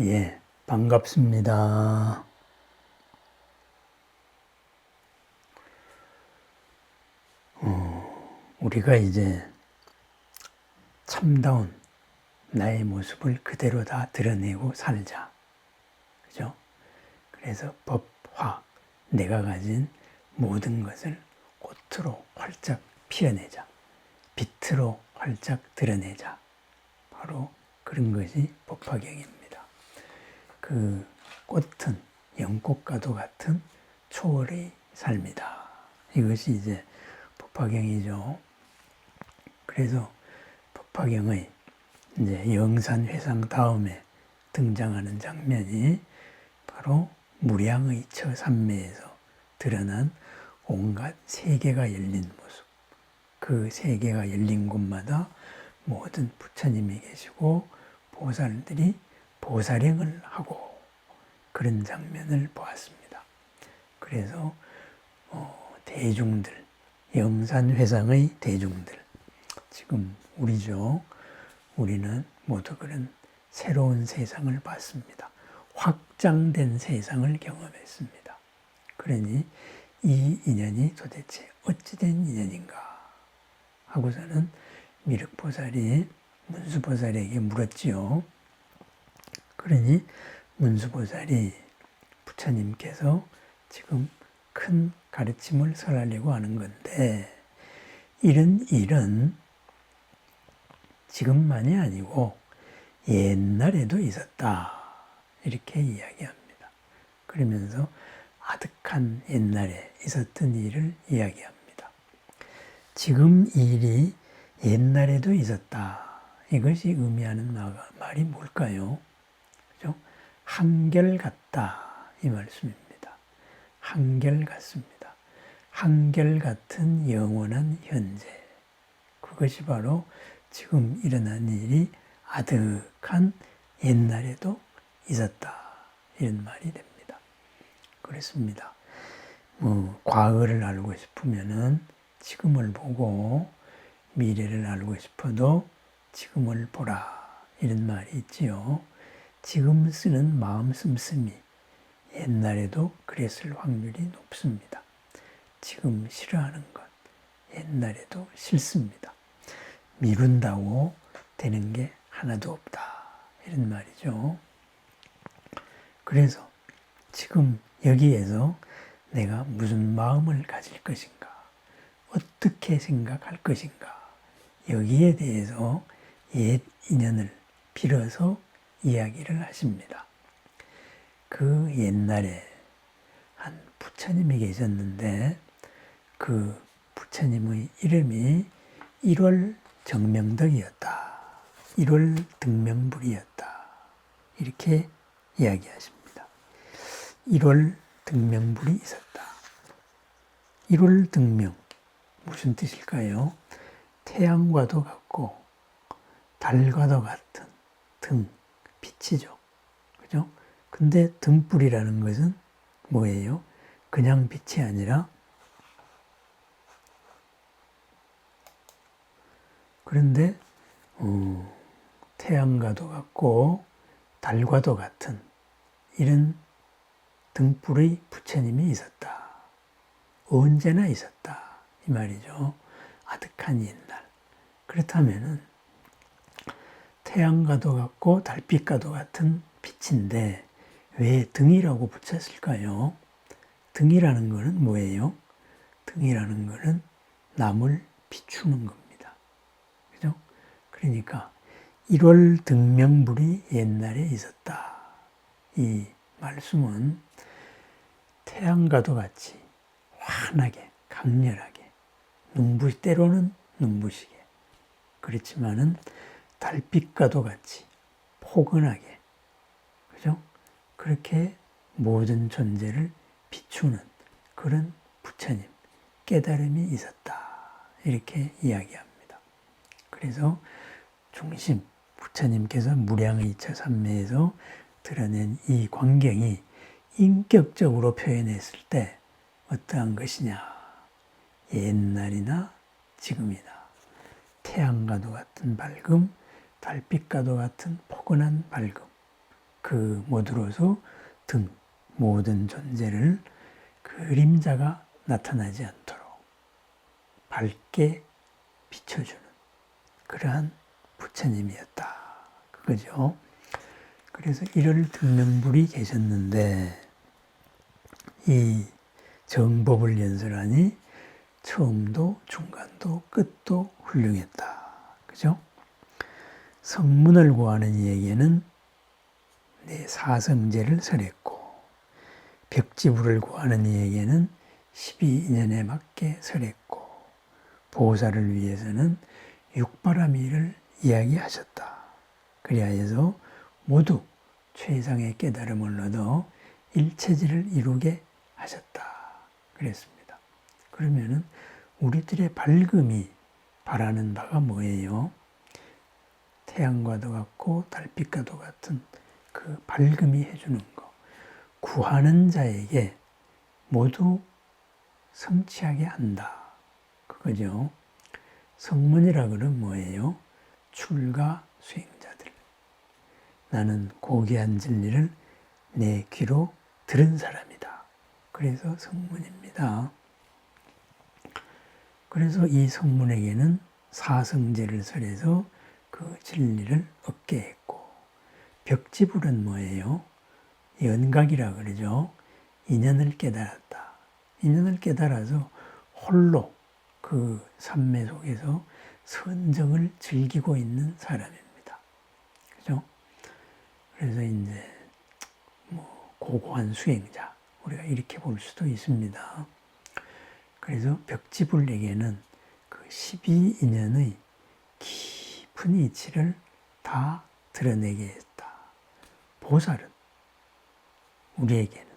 예, 반갑습니다. 우리가 이제 참다운 나의 모습을 그대로 다 드러내고 살자. 그죠? 그래서 법화, 내가 가진 모든 것을 꽃으로 활짝 피어내자. 빛으로 활짝 드러내자. 바로 그런 것이 법화경입니다. 그 꽃은 연꽃과도 같은 초월의 삶이다. 이것이 이제 법화경이죠. 그래서 법화경의 이제 영산회상 다음에 등장하는 장면이 바로 무량의 처삼매에서 드러난 온갖 세계가 열린 모습. 그 세계가 열린 곳마다 모든 부처님이 계시고 보살들이 보살행을 하고 그런 장면을 보았습니다. 그래서 대중들, 영산회상의 대중들, 지금 우리죠. 우리는 모두 그런 새로운 세상을 봤습니다. 확장된 세상을 경험했습니다. 그러니 이 인연이 도대체 어찌된 인연인가 하고서는 미륵보살이 문수보살에게 물었지요. 그러니 문수보살이 부처님께서 지금 큰 가르침을 설하려고 하는 건데 이런 일은 지금만이 아니고 옛날에도 있었다. 이렇게 이야기합니다. 그러면서 아득한 옛날에 있었던 일을 이야기합니다. 지금 일이 옛날에도 있었다. 이것이 의미하는 말이 뭘까요? 그죠? 한결같다. 이 말씀입니다. 한결같습니다. 한결같은 영원한 현재. 그것이 바로 지금 일어난 일이 아득한 옛날에도 있었다. 이런 말이 됩니다. 그렇습니다. 과거를 알고 싶으면은 지금을 보고 미래를 알고 싶어도 지금을 보라. 이런 말이 있지요. 지금 쓰는 마음 씀씀이 옛날에도 그랬을 확률이 높습니다. 지금 싫어하는 것 옛날에도 싫습니다. 미룬다고 되는 게 하나도 없다. 이런 말이죠. 그래서 지금 여기에서 내가 무슨 마음을 가질 것인가, 어떻게 생각할 것인가, 여기에 대해서 옛 인연을 빌어서 이야기를 하십니다. 그 옛날에 한 부처님이 계셨는데 그 부처님의 이름이 1월 정명덕이었다. 1월 등명불이었다. 이렇게 이야기하십니다. 1월 등명불이 있었다. 1월 등명 무슨 뜻일까요? 태양과도 같고 달과도 같은 등, 빛이죠. 그죠? 근데 등불이라는 것은 뭐예요? 그냥 빛이 아니라 그런데 태양과도 같고 달과도 같은 이런 등불의 부처님이 있었다. 언제나 있었다. 이 말이죠. 아득한 옛날. 그렇다면은 태양과도 같고 달빛과도 같은 빛인데 왜 등이라고 붙였을까요? 등이라는 것은 뭐예요? 등이라는 것은 남을 비추는 겁니다. 그죠? 그러니까 1월 등명불이 옛날에 있었다. 이 말씀은 태양과도 같이 환하게, 강렬하게, 때로는 눈부시게, 그렇지만은 달빛과도 같이 포근하게, 그죠? 그렇게 모든 존재를 비추는 그런 부처님, 깨달음이 있었다. 이렇게 이야기합니다. 그래서 중심, 부처님께서 무량의 처삼매에서 드러낸 이 광경이 인격적으로 표현했을 때 어떠한 것이냐? 옛날이나 지금이나 태양과도 같은 밝음, 달빛과도 같은 포근한 밝음, 그 모두로서 등, 모든 존재를 그림자가 나타나지 않도록 밝게 비춰주는 그러한 부처님이었다. 그거죠. 그래서 1월 등명불이 계셨는데 이 정법을 연설하니 처음도 중간도 끝도 훌륭했다. 그죠? 성문을 구하는 이에게는 사성제를 설했고 벽지불을 구하는 이에게는 12인연에 맞게 설했고 보살을 위해서는 육바라밀을 이야기하셨다. 그리하여서 모두 최상의 깨달음을 얻어 일체지를 이루게 하셨다. 그랬습니다. 그러면은 우리들의 밝음이 바라는 바가 뭐예요? 태양과도 같고 달빛과도 같은 그 밝음이 해주는 거. 구하는 자에게 모두 성취하게 한다. 그거죠. 성문이라 그러면 뭐예요? 출가 수행자들. 나는 고귀한 진리를 내 귀로 들은 사람이다. 그래서 성문입니다. 그래서 이 성문에게는 사성제를 설해서 그 진리를 얻게 했고 벽지불은 뭐예요? 연각이라 그러죠. 인연을 깨달았다. 인연을 깨달아서 홀로 그 삼매 속에서 선정을 즐기고 있는 사람입니다. 그죠? 그래서 이제 고고한 수행자 우리가 이렇게 볼 수도 있습니다. 그래서 벽지불에게는 그 12인연의 깊은 이치를 다 드러내게 했다. 보살은 우리에게는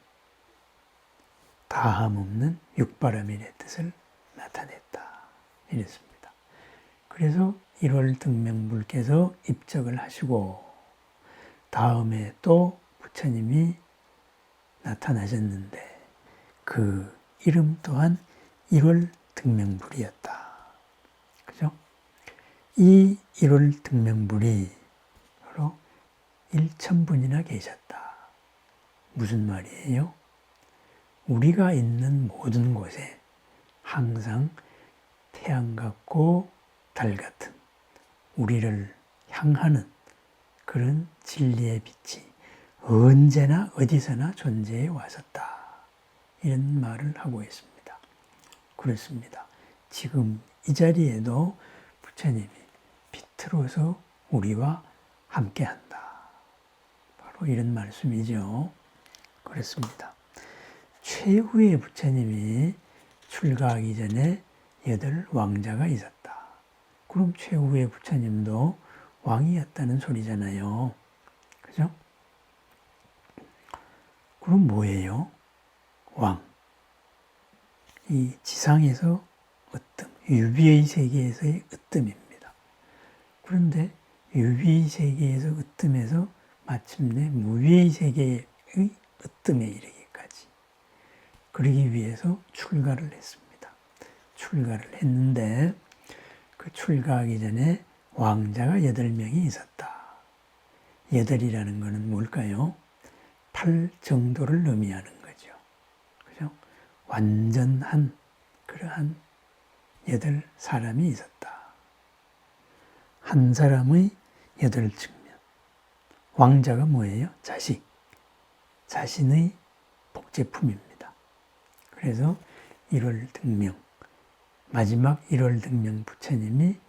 다함없는 육바라밀의 뜻을 나타냈다. 이랬습니다. 그래서 1월 등명불께서 입적을 하시고 다음에 또 부처님이 나타나셨는데 그 이름 또한 1월 등명불이었다. 그죠? 이 1월 등명불이 바로 1000분이나 계셨다. 무슨 말이에요? 우리가 있는 모든 곳에 항상 태양 같고 달 같은 우리를 향하는 그런 진리의 빛이 언제나 어디서나 존재해 왔었다. 이런 말을 하고 있습니다. 그렇습니다. 지금 이 자리에도 부처님이 빛으로서 우리와 함께한다. 바로 이런 말씀이죠. 그렇습니다. 최후의 부처님이 출가하기 전에 8 왕자가 있었다. 그럼 최후의 부처님도 왕이었다는 소리잖아요. 그죠? 그럼 뭐예요? 왕. 이 지상에서 으뜸, 유비의 세계에서의 으뜸입니다. 그런데 유비의 세계에서 으뜸에서 마침내 무비의 세계의 으뜸에 이르기까지 그러기 위해서 출가를 했습니다. 출가를 했는데 그 출가하기 전에 왕자가 8명이 있었다. 8이라는 것은 뭘까요? 8 정도를 의미하는 거죠. 그죠? 완전한 그러한 8 사람이 있었다. 한 사람의 8 측면. 왕자가 뭐예요? 자식. 자신의 복제품입니다. 그래서 1월 등명, 마지막 1월 등명 부처님이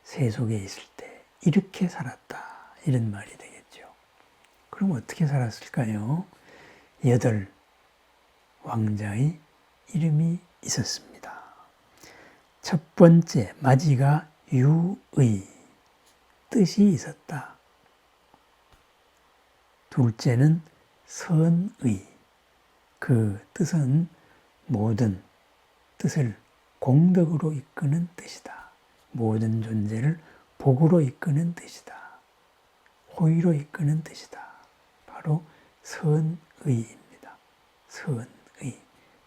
세속에 있을 때 이렇게 살았다. 이런 말이 되겠죠. 그럼 어떻게 살았을까요? 8 왕자의 이름이 있었습니다. 첫 번째, 마지가 유의, 뜻이 있었다. 둘째는 선의, 그 뜻은 모든 뜻을 공덕으로 이끄는 뜻이다. 모든 존재를 복으로 이끄는 뜻이다. 호의로 이끄는 뜻이다. 바로 선의입니다. 선의.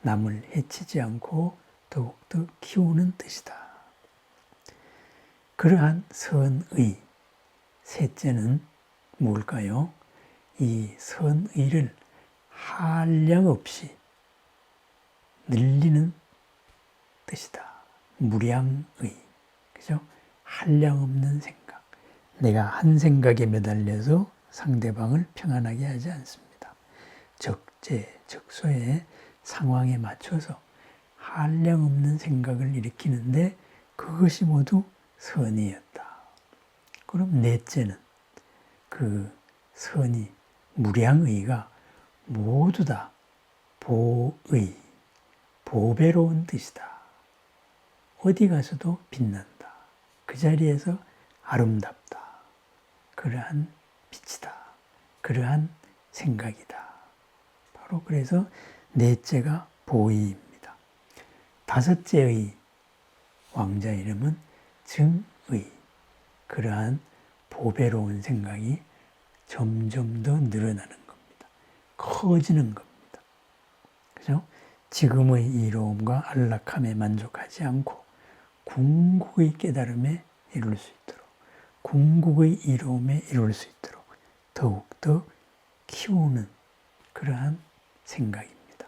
남을 해치지 않고 더욱더 키우는 뜻이다. 그러한 선의. 셋째는 뭘까요? 이 선의를 한량없이 늘리는 뜻이다. 무량의. 그죠? 한량없는 생각. 내가 한 생각에 매달려서 상대방을 평안하게 하지 않습니다. 적재적소의 상황에 맞춰서 한량없는 생각을 일으키는데 그것이 모두 선의였다. 그럼 넷째는 그 선의, 무량의가 모두 다 보의, 보배로운 뜻이다. 어디 가서도 빛난다. 그 자리에서 아름답다. 그러한 빛이다. 그러한 생각이다. 바로 그래서 넷째가 보의입니다. 다섯째의 왕자 이름은 증의. 그러한 보배로운 생각이 점점 더 늘어나는 겁니다. 커지는 겁니다. 그죠? 지금의 이로움과 안락함에 만족하지 않고 궁극의 깨달음에 이룰 수 있도록, 궁극의 이로움에 이룰 수 있도록 더욱더 키우는 그러한 생각입니다.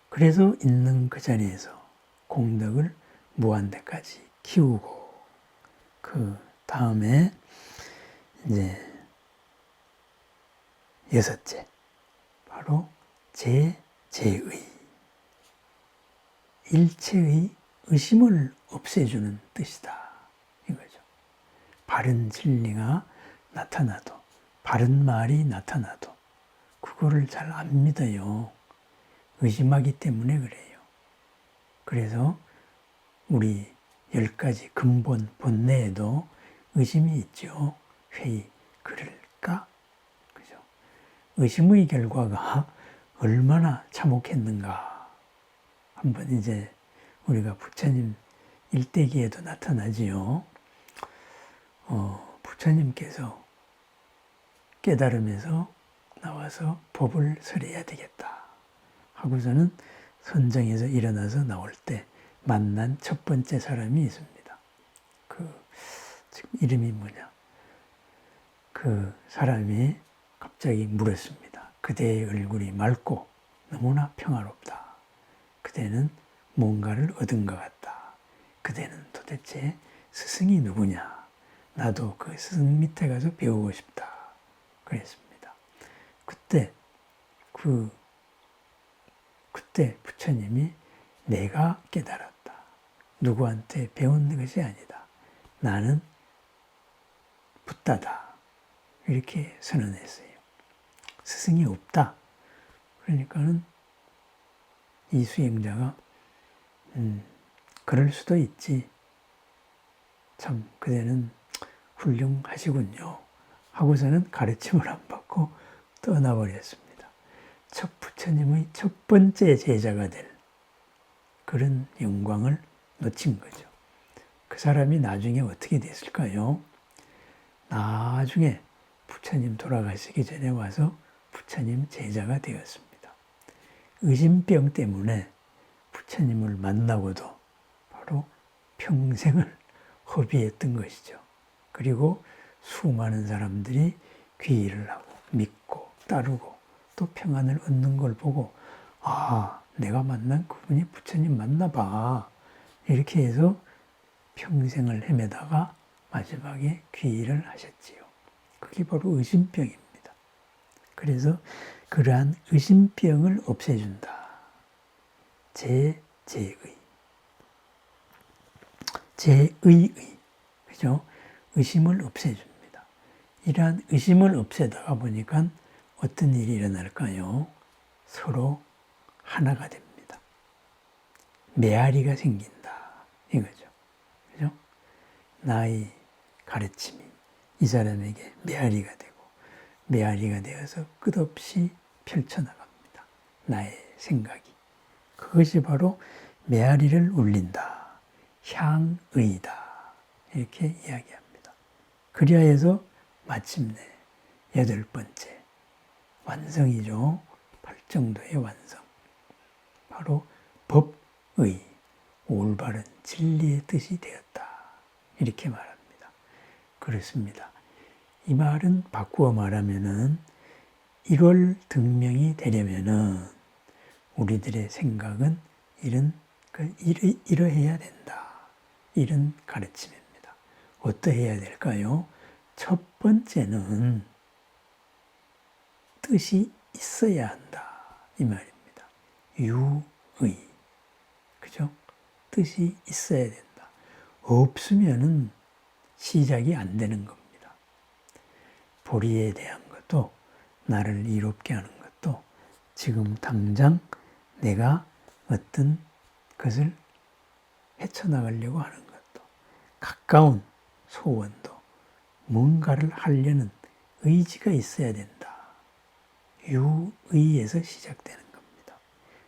그래서 있는 그 자리에서 공덕을 무한대까지 키우고, 그 다음에 이제 여섯째, 바로 제의. 일체의 의심을 없애주는 뜻이다. 이거죠. 바른 진리가 나타나도, 바른 말이 나타나도 그거를 잘 안 믿어요. 의심하기 때문에 그래요. 그래서 우리 10가지 근본 본내에도 의심이 있죠. 회의, 그럴까? 그죠? 의심의 결과가 얼마나 참혹했는가. 한번 이제 우리가 부처님 일대기에도 나타나지요. 부처님께서 깨달음에서 나와서 법을 설해야 되겠다 하고서는 선정에서 일어나서 나올 때 만난 첫 번째 사람이 있습니다. 지금 이름이 뭐냐? 그 사람이 갑자기 물었습니다. 그대의 얼굴이 맑고 너무나 평화롭다. 그대는 뭔가를 얻은 것 같다. 그대는 도대체 스승이 누구냐? 나도 그 스승 밑에 가서 배우고 싶다. 그랬습니다. 그때 부처님이 내가 깨달았다. 누구한테 배운 것이 아니다. 나는 붓다다. 이렇게 선언했어요. 스승이 없다. 그러니까는 이 수행자가 그럴 수도 있지. 참 그대는 훌륭하시군요. 하고서는 가르침을 안 받고 떠나버렸습니다. 첫 부처님의 첫 번째 제자가 될 그런 영광을 놓친 거죠. 그 사람이 나중에 어떻게 됐을까요? 나중에 부처님 돌아가시기 전에 와서 부처님 제자가 되었습니다. 의심병 때문에 부처님을 만나고도 바로 평생을 허비했던 것이죠. 그리고 수많은 사람들이 귀의를 하고 믿고 따르고 또 평안을 얻는 걸 보고 내가 만난 그분이 부처님 맞나 봐. 이렇게 해서 평생을 헤매다가 마지막에 귀의를 하셨지요. 그게 바로 의심병입니다. 그래서 그러한 의심병을 없애준다. 제의. 제의의. 그죠? 의심을 없애줍니다. 이러한 의심을 없애다가 보니까 어떤 일이 일어날까요? 서로 하나가 됩니다. 메아리가 생긴다. 이거죠. 그죠? 나의 가르침이 이 사람에게 메아리가 되고, 메아리가 되어서 끝없이 펼쳐나갑니다. 나의 생각이. 그것이 바로 메아리를 울린다. 향의다. 이렇게 이야기합니다. 그리하여서 마침내 8번째 완성이죠. 8정도의 완성. 바로 법의, 올바른 진리의 뜻이 되었다. 이렇게 말합니다. 그렇습니다. 이 말은 바꾸어 말하면은 1월 등명이 되려면은 우리들의 생각은 이러해야 된다. 이런 가르침입니다. 어떠해야 될까요? 첫 번째는 뜻이 있어야 한다. 이 말입니다. 유의. 그죠? 뜻이 있어야 된다. 없으면은 시작이 안 되는 겁니다. 보리에 대한 것도 나를 이롭게 하는 것도 지금 당장 내가 어떤 것을 헤쳐나가려고 하는 것도 가까운 소원도 뭔가를 하려는 의지가 있어야 된다. 유의에서 시작되는 겁니다.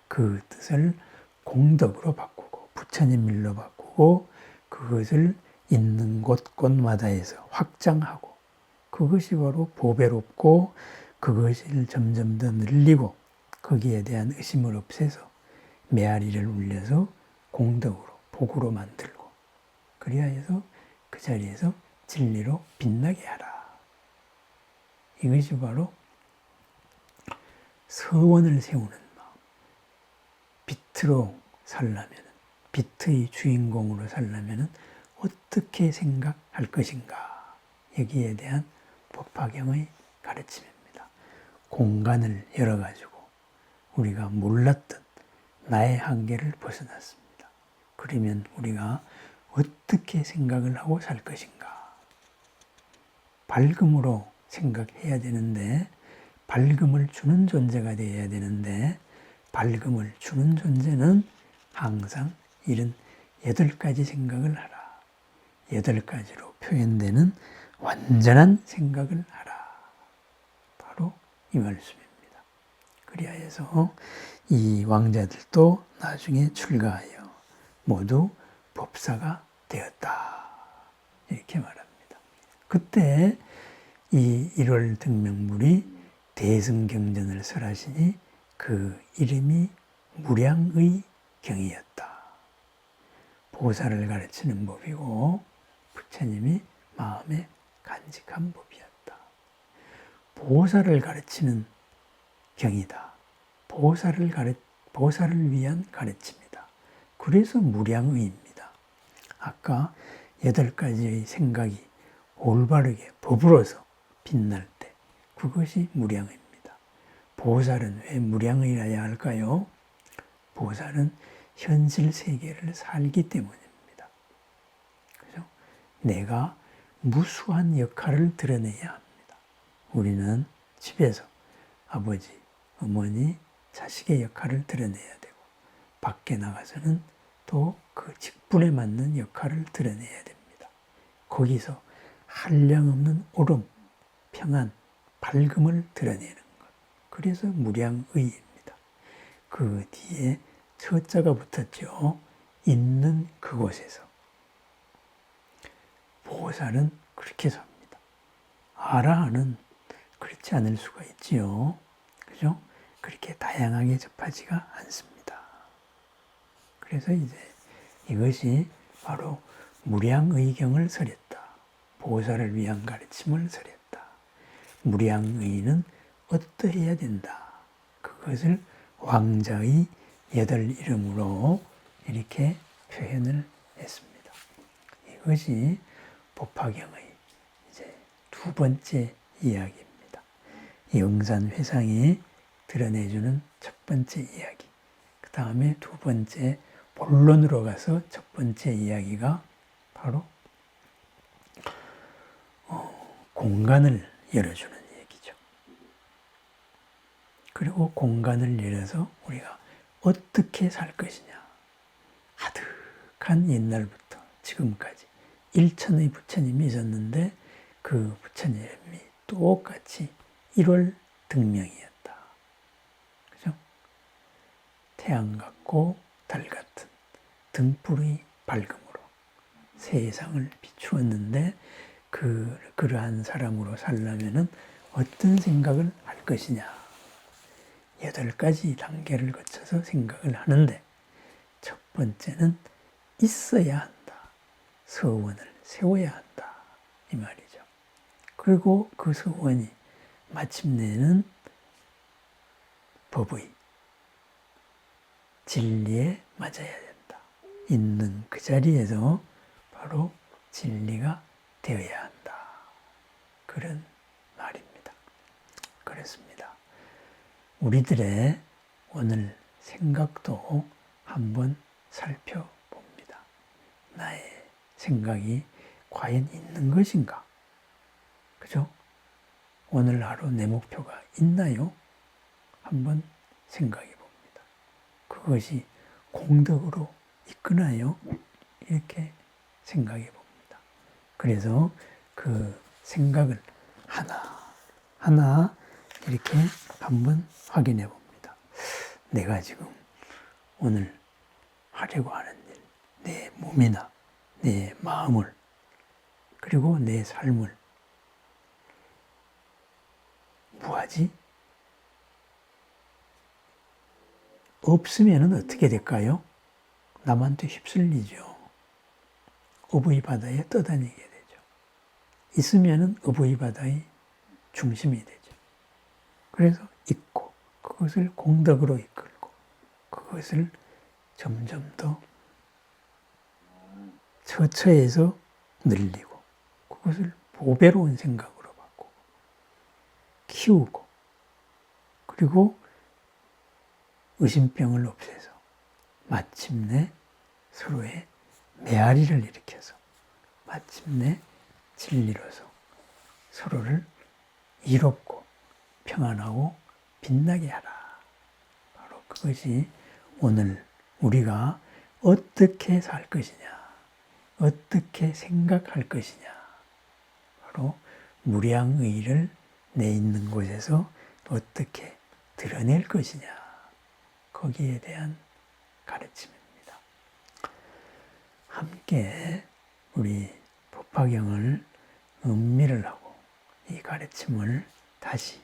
그 뜻을 공덕으로 바꾸고 부처님 일로 바꾸고 그것을 있는 곳곳마다에서 확장하고 그것이 바로 보배롭고 그것을 점점 더 늘리고 거기에 대한 의심을 없애서 메아리를 울려서 공덕으로 복으로 만들고 그리하여서 그 자리에서 진리로 빛나게 하라. 이것이 바로 서원을 세우는 마음. 빛으로 살려면, 빛의 주인공으로 살려면 어떻게 생각할 것인가. 여기에 대한 법화경의 가르침입니다. 공간을 열어가지고 우리가 몰랐던 나의 한계를 벗어났습니다. 그러면 우리가 어떻게 생각을 하고 살 것인가. 밝음으로 생각해야 되는데 밝음을 주는 존재가 되어야 되는데 밝음을 주는 존재는 항상 이런 8가지 생각을 하라. 8가지로 표현되는 완전한 생각을 하라. 바로 이 말씀입니다. 그리하여서 이 왕자들도 나중에 출가하여 모두 법사가 되었다. 이렇게 말합니다. 그때 이 1월 등명불이 대승경전을 설하시니 그 이름이 무량의 경이었다. 보살을 가르치는 법이고 부처님이 마음에 간직한 법이었다. 보살을 가르치는 경이다. 보살을 위한 가르침이다. 그래서 무량의입니다. 아까 8가지의 생각이 올바르게 법으로서 빛날 때 그것이 무량의입니다. 보살은 왜 무량의라야 할까요? 보살은 현실 세계를 살기 때문입니다. 그죠? 내가 무수한 역할을 드러내야 합니다. 우리는 집에서 아버지, 어머니, 자식의 역할을 드러내야 되고 밖에 나가서는 또 그 직분에 맞는 역할을 드러내야 됩니다. 거기서 한량없는 오름, 평안, 밝음을 드러내는 것. 그래서 무량의입니다. 그 뒤에 처자가 붙었죠. 있는 그곳에서. 보살은 그렇게 삽니다. 아라한은 그렇지 않을 수가 있지요. 그죠? 그렇게 다양하게 접하지가 않습니다. 그래서 이제 이것이 바로 무량의경을 설했다. 보살을 위한 가르침을 설했다. 무량의는 어떠해야 된다. 그것을 왕자의 8 이름으로 이렇게 표현을 했습니다. 이것이 법화경의 이제 2번째 이야기입니다. 영산회상이 드러내주는 첫 번째 이야기. 그 다음에 2번째 본론으로 가서 첫 번째 이야기가 바로 공간을 열어주는 얘기죠. 그리고 공간을 열어서 우리가 어떻게 살 것이냐. 아득한 옛날부터 지금까지 1천의 부처님이 있었는데 그 부처님이 똑같이 1월 등명이었다. 그죠? 태양 같고 달 같은 등불의 밝음으로 세상을 비추었는데 그러한 사람으로 살려면은 어떤 생각을 할 것이냐. 8가지 단계를 거쳐서 생각을 하는데 첫 번째는 있어야 한다. 서원을 세워야 한다. 이 말이죠. 그리고 그 서원이 마침내는 법의 진리에 맞아야 된다. 있는 그 자리에서 바로 진리가 되어야 한다. 그런 말입니다. 그렇습니다. 우리들의 오늘 생각도 한번 살펴봅니다. 나의 생각이 과연 있는 것인가? 그죠? 오늘 하루 내 목표가 있나요? 한번 생각해 봅니다. 그것이 공덕으로 이끄나요? 이렇게 생각해 봅니다. 그래서 그 생각을 하나 이렇게 한번 확인해 봅니다. 내가 지금 오늘 하려고 하는 일, 내 몸이나 내 마음을 그리고 내 삶을 뭐하지? 없으면 어떻게 될까요? 남한테 휩쓸리죠. 어부의 바다에 떠다니게 되죠. 있으면 어부의 바다의 중심이 되죠. 그래서 있고 그것을 공덕으로 이끌고 그것을 점점 더 처처해서 늘리고 그것을 보배로운 생각으로 바꾸고 키우고 그리고 의심병을 없애서 마침내 서로의 메아리를 일으켜서 마침내 진리로서 서로를 이롭고 평안하고 빛나게 하라. 바로 그것이 오늘 우리가 어떻게 살 것이냐, 어떻게 생각할 것이냐, 바로 무량의를 내 있는 곳에서 어떻게 드러낼 것이냐, 거기에 대한 가르침입니다. 함께 우리 법화경을 음미를 하고 이 가르침을 다시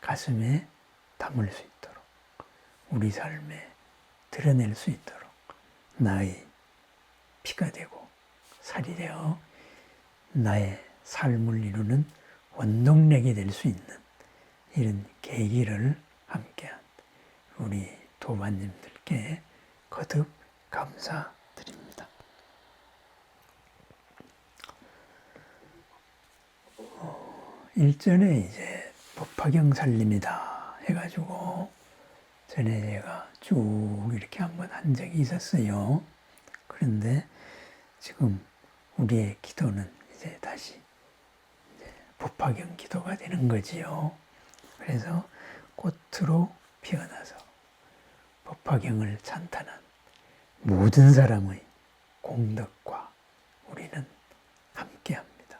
가슴에 담을 수 있도록 우리 삶에 드러낼 수 있도록 나의 피가 되고 살이 되어 나의 삶을 이루는 원동력이 될 수 있는 이런 계기를 함께한 우리 도반님들께 거듭 감사드립니다. 일전에 이제 법화경 살림이다 해가지고 전에 제가 쭉 이렇게 한번 한 적이 있었어요. 그런데 지금 우리의 기도는 이제 다시 법화경 기도가 되는 거지요. 그래서 꽃으로 피어나서 법화경을 찬탄한 모든 사람의 공덕과 우리는 함께합니다.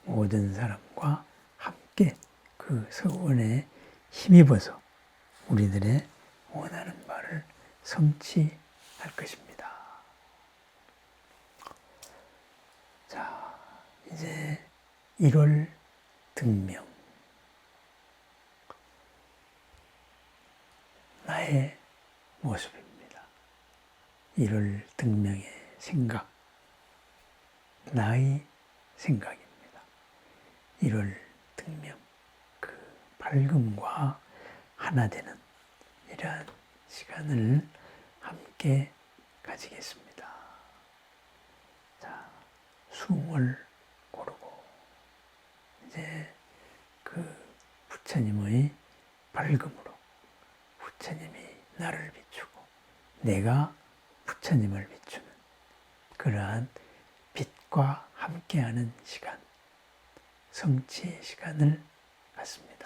모든 사람과 함께 그 서원에 힘입어서 우리들의 원하는 바를 성취할 것입니다. 자, 이제 1월 등명. 나의 모습입니다. 1월 등명의 생각. 나의 생각입니다. 1월 등명. 그 밝음과 하나 되는 이러한 시간을 함께 가지겠습니다. 자, 숨을 고르고 이제 그 부처님의 밝음으로 부처님이 나를 비추고 내가 부처님을 비추는 그러한 빛과 함께하는 시간, 성취의 시간을 갖습니다.